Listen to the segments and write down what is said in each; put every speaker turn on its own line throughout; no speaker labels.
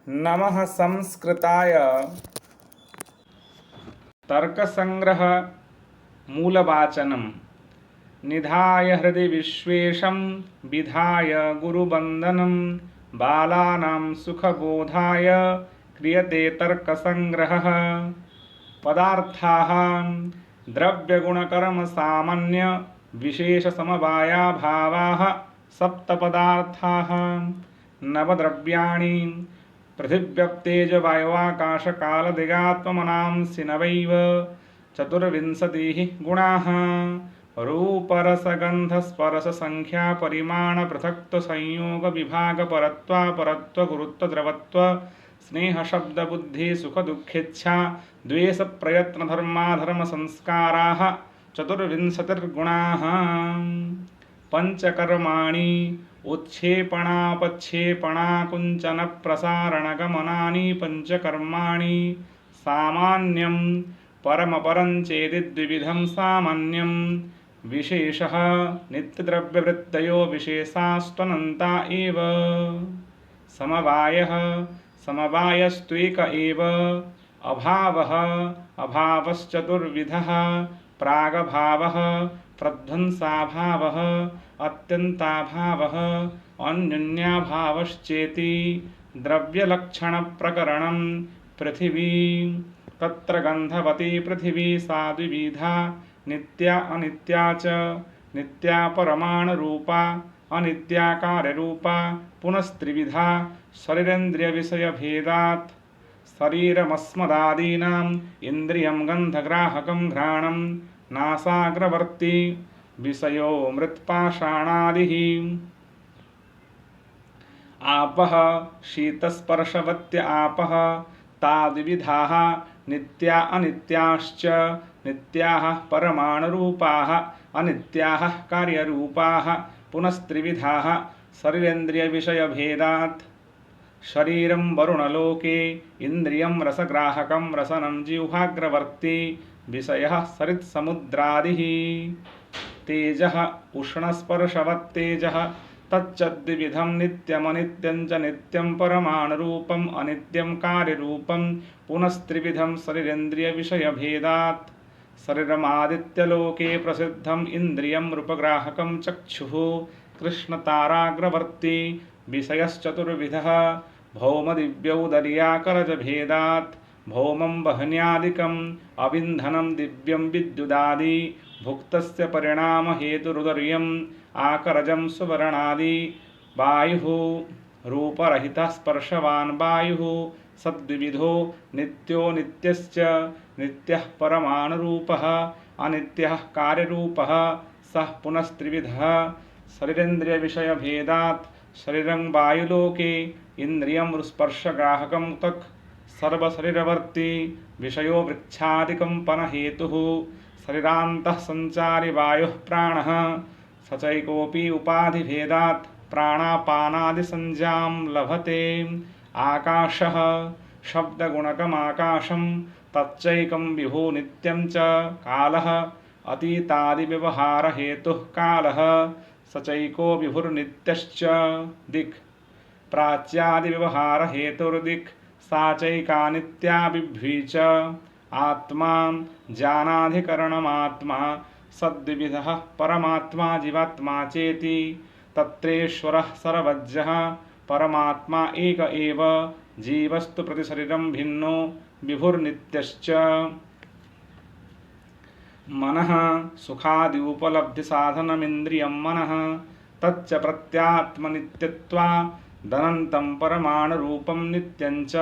नमः संस्कृताय तर्कसंग्रह मूलवाचनम् निधाय हृदि विश्वेशं विधाय गुरुवन्दनं बालानां सुखबोधाय क्रियते तर्कसंग्रहः। पदार्थाः द्रव्यगुणकर्मसामान्य विशेषसमवायाभावाः सप्तपदार्थाः। नवद्रव्याणि पृथिव्यप्तेजवायुवाकाशकालदिगात्मनांसि नवैव चतुर्विंशतिः गुणाः। रूपरसगन्धस्पर्शसंख्यापरिमाणपृथक्त्वसंयोगविभागपरत्वापरत्वगुरुत्वद्रवत्व स्नेहशब्दबुद्धिसुखदुःखेच्छा द्वेषप्रयत्नधर्माधर्मसंस्काराः चतुर्विंशतिर्गुणाः। पंचकर्माणि उत्क्षेपणापक्षेपणाकुञ्चनप्रसारणगमनानि पंचकर्माणि। सामान्यं परमपरं चेदि द्विविधं सामान्यं। विशेषः नित्यद्रव्यवृत्तयो विशेषास्त्वनन्ता एव। समवायः समवायस्त्वेक एव। अभावः अभावश्चतुर्विधः। प्रागभावः प्रध्वंसाभावः अत्यन्ताभावः अन्योन्याभावश्चेति। द्रव्यलक्षणप्रकरणं पृथिवी। तत्र गन्धवती पृथिवी सा द्विविधा नित्या अनित्या च। नित्या परमाणुरूपा अनित्या कार्यरूपा पुनस्त्रिविधा शरीरेन्द्रियविषयभेदात्। शरीरमस्मदादीनाम् इन्द्रियं गन्धग्राहकं घ्राणं नासाग्रवर्ती विषयो मृत्पाषाणादिः। आपः शीतस्पर्शवत्य आपः ता द्विविधाः नित्या अनित्याश्च। नित्याः परमाणुरूपाः अनित्याः कार्यरूपाः पुनस्त्रिविधाः शरीरेन्द्रियविषयभेदात्। शरीरं वरुणलोके इन्द्रियं रसग्राहकं रसनं जिह्वाग्रवर्ती विषयः सरित्समुद्रादिः। तेजः उष्णस्पर्शवत्तेजः तच्च द्विविधं नित्यमनित्यं च। नित्यं परमाणुरूपम् अनित्यं कार्यरूपं पुनस्त्रिविधं शरीरेन्द्रियविषयभेदात्। शरीरमादित्यलोके प्रसिद्धम् इन्द्रियं रूपग्राहकं चक्षुः कृष्णताराग्रवर्ती विषयश्चतुर्विधः। भौमदिव्यौदर्याकरजभेदात्। भौमं वह्न्यादिकम् अविन्धनं दिव्यं विद्युदादि भुक्तस्य परिणामहेतुरुदर्यम् आकरजं सुवर्णादि। वायुः रूपरहितः स्पर्शवान् वायुः सद्विविधो नित्यो नित्यश्च। नित्यः परमाणुरूपः अनित्यः कार्यरूपः सः पुनस्त्रिविधः शरीरेन्द्रियविषयभेदात्। शरीरं वायुलोके इन्द्रियं स्पर्शग्राहकं त्वक् सर्वशरीरवर्ती विषयो वृक्षादिकम्पनहेतुः। शरीरान्तः सञ्चारि वायुः प्राणः स चैकोऽपि उपाधिभेदात् प्राणापानादिसंज्ञां लभते। आकाशः शब्दगुणकमाकाशं तच्चैकं विभो नित्यं च। कालः अतीतादिव्यवहारहेतुः कालः स चैको विभुर्नित्यश्च। दिक् प्राच्यादिव्यवहारहेतुर्दिक् सा चैका नित्या बिभ्वी च। आत्मा ज्ञानाधिकरणमात्मा सद्विविधः परमात्मा जीवात्मा चेति। तत्रेश्वरः सर्वज्ञः परमात्मा एक एव। जीवस्तु प्रतिशरीरं भिन्नो विभुर्नित्यश्च। मनः सुखादि उपलब्धिसाधनमिन्द्रियं मनः तच्च प्रत्यात्मनित्यत्वादनन्तं परमाणुरूपं नित्यं च।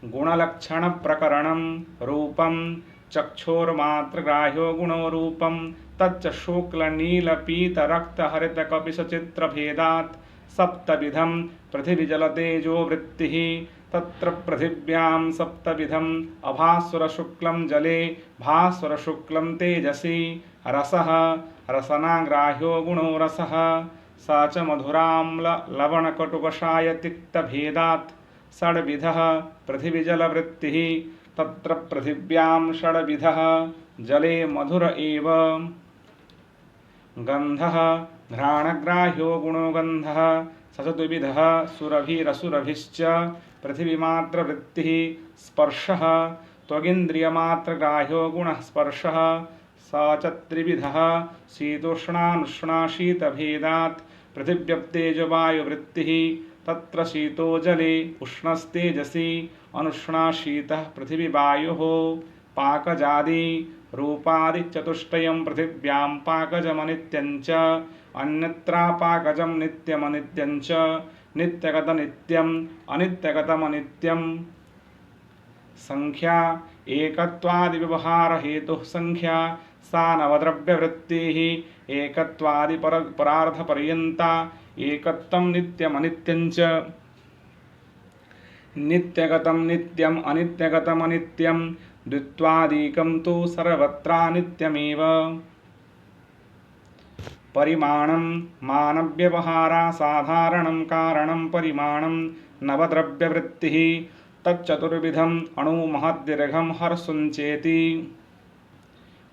गुणलक्षणप्रकरणं रूपं चक्षुर्मात्रग्राह्यो गुणो रूपं तच्च शुक्लनीलपीतरक्तहरितकपिशचित्रभेदात्। सप्तविधं पृथिवीजलतेजोवृत्तिः। तत्र पृथिव्यां सप्तविधम् अभास्वरशुक्लं जले भास्वरशुक्लं तेजसि। रसः रसनाग्राह्यो गुणो रसः स च मधुराम्ललवणकटुकषायतिक्तभेदात्। षड्विधः पृथिवीजलवृत्तिः। तत्र पृथिव्यां षड्विधः जले मधुर एव। गन्धः घ्राणग्राह्यो गुणो गन्धः स च द्विविधः सुरभिरसुरभिश्च पृथिवीमात्रवृत्तिः स्पर्शः त्वगिन्द्रियमात्रग्राह्यो गुणः स्पर्शः स च त्रिविधः शीतोष्णानुष्णाशीतभेदात् पृथिव्यप्तेजवायुवृत्तिः तत्र शीतो जले उष्णस्तेजसि अनुष्णाशीतः पृथिवीवायुः पाकजादि रूपादिचतुष्टयं पृथिव्यां पाकजमनित्यं च अन्यत्रापाकजं नित्यमनित्यं च नित्यगतनित्यम् अनित्यगतमनित्यं संख्या एकत्वादिव्यवहारहेतुः संख्या सा नवद्रव्यवृत्तिः एकत्वादिपरार्थपर्यन्ता एकत्वं नित्यमनित्यं च नित्यगतं नित्यम् अनित्यगतमनित्यं द्वित्वादिकं तु सर्वत्रानित्यमेव परिमाणं मानव्यवहारासाधारणं कारणं परिमाणं नवद्रव्यवृत्तिः तच्चतुर्विधम् अणुमहद्दीर्घं हर्षुञ्चेति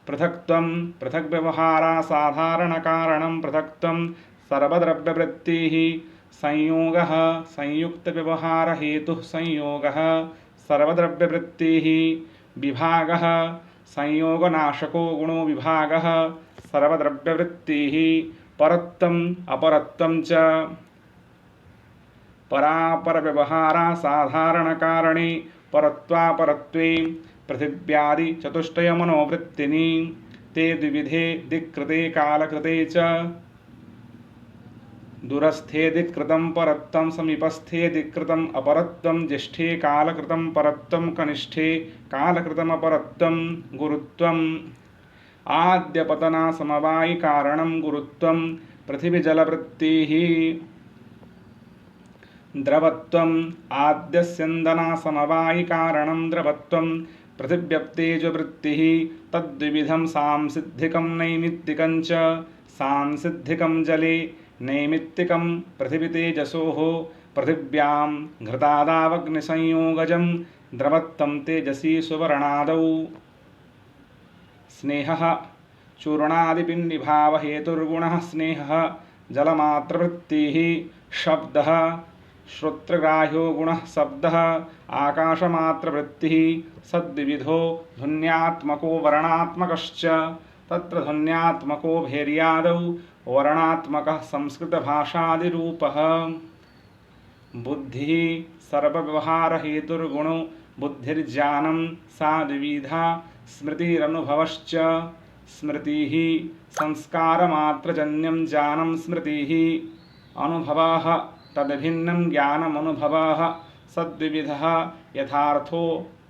पृथक्त्वं पृथग्व्यवहारासाधारणकारणं पृथक्त्वं सर्वद्रव्यवृत्तिः संयोगः संयुक्तव्यवहारहेतुः संयोगः सर्वद्रव्यवृत्तिः विभागः संयोगनाशको गुणो विभागः सर्वद्रव्यवृत्तिः परत्वम् अपरत्वं च परापरव्यवहारासाधारणकारणे परत्वापरत्वे पृथिव्यादिचतुष्टयमनोवृत्तिनि ते द्विविधे दिक्कृते कालकृते च दूरस्थेऽधिकृतं परत्वं समीपस्थेऽधिकृतम् अपरत्वं ज्येष्ठे कालकृतं परत्वं कनिष्ठे कालकृतमपरत्वं गुरुत्वम् आद्यपतनासमवायिकारणं गुरुत्वं पृथिवीजलवृत्तिः द्रवत्वम् आद्यस्यन्दनासमवायिकारणं द्रवत्वं पृथिव्यप्तेजवृत्तिः तद्विविधं सांसिद्धिकं नैमित्तिकं च सांसिद्धिकं जले नैमित्तिकं पृथिवीतेजसोः पृथिव्यां घृतादावग्निसंयोगजं द्रवत्वं तेजसी सुवर्णादौ स्नेहः चूर्णादिपिण्डिभावहेतुर्गुणः स्नेहः जलमात्रवृत्तिः शब्दः श्रोत्रग्राह्यो गुणः शब्दः आकाशमात्रवृत्तिः सद्विविधो ध्वन्यात्मको वर्णात्मकश्च तत्र ध्वन्यात्मको भैर्यादौ वर्णात्मकः संस्कृतभाषादिरूपः बुद्धिः सर्वव्यवहारहेतुर्गुणो बुद्धिर्ज्ञानं सा द्विविधा स्मृतिरनुभवश्च स्मृतिः संस्कारमात्रजन्यं ज्ञानं स्मृतिः अनुभवः तद्भिन्नं ज्ञानमनुभवः सद्विविधः यथार्थो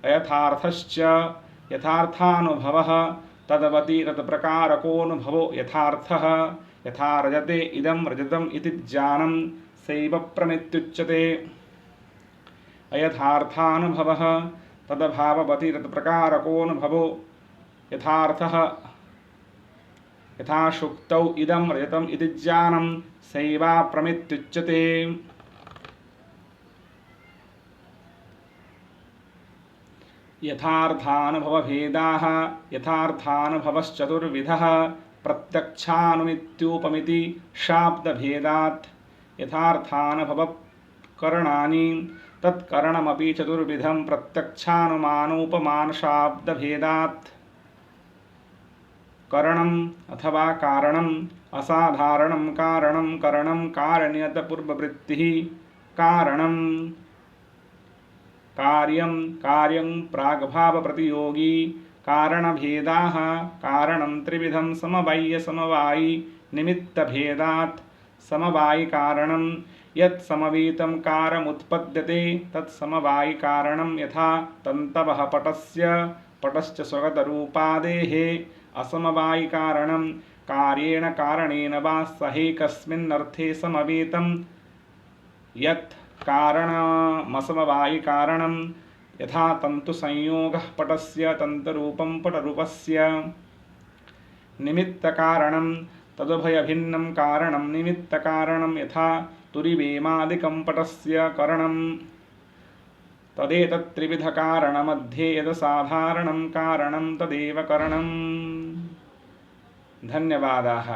अयथार्थश्च यथार्थानुभवः तदवति तत्प्रकारकोऽनुभवो यथार्थः यथा रजते इदं रजतम् इति ज्ञानं सैव प्रमित्युच्यते अयथार्थानुभवः तदभाववति तत्प्रकारकोऽनुभवो यथार्थः यथा शुक्तौ इदं रजतम् इति ज्ञानं सैवाप्रमित्युच्यते यथार्थानुभवभेदाः यथार्थानुभवश्चतुर्विधः प्रत्यक्षानुमित्यूपमिति शाब्दभेदात् यथार्थानुभवकरणानि तत्करणमपि चतुर्विधं प्रत्यक्षानुमानोपमानशाब्दभेदात् करणम् अथवा कारणम् असाधारणं कारणं करणं कारण्यतपूर्ववृत्तिः कारणं कार्यं कार्यं प्राग्भावप्रतियोगी कारणभेदाः कारणं त्रिविधं समवायि निमित्तभेदात् समवायिकारणं यत् समवेतं कारमुत्पद्यते तत्समवायिकारणं यथा तन्तवः पटश्च स्वगतरूपादेः असमवायिकारणं कार्येण कारणेन वा सहेकस्मिन्नर्थे समवेतं यत् कारणमसमवायिकारणं यथा तन्तुसंयोगः पटस्य तन्तरूपं पटरूपस्य निमित्तकारणं तदुभयभिन्नं कारणं निमित्तकारणं यथा तुरिवेमादिकं पटस्य करणं तदेतत्त्रिविधकारणमध्ये यदसाधारणं कारणं तदेव करणम्। धन्यवादाः।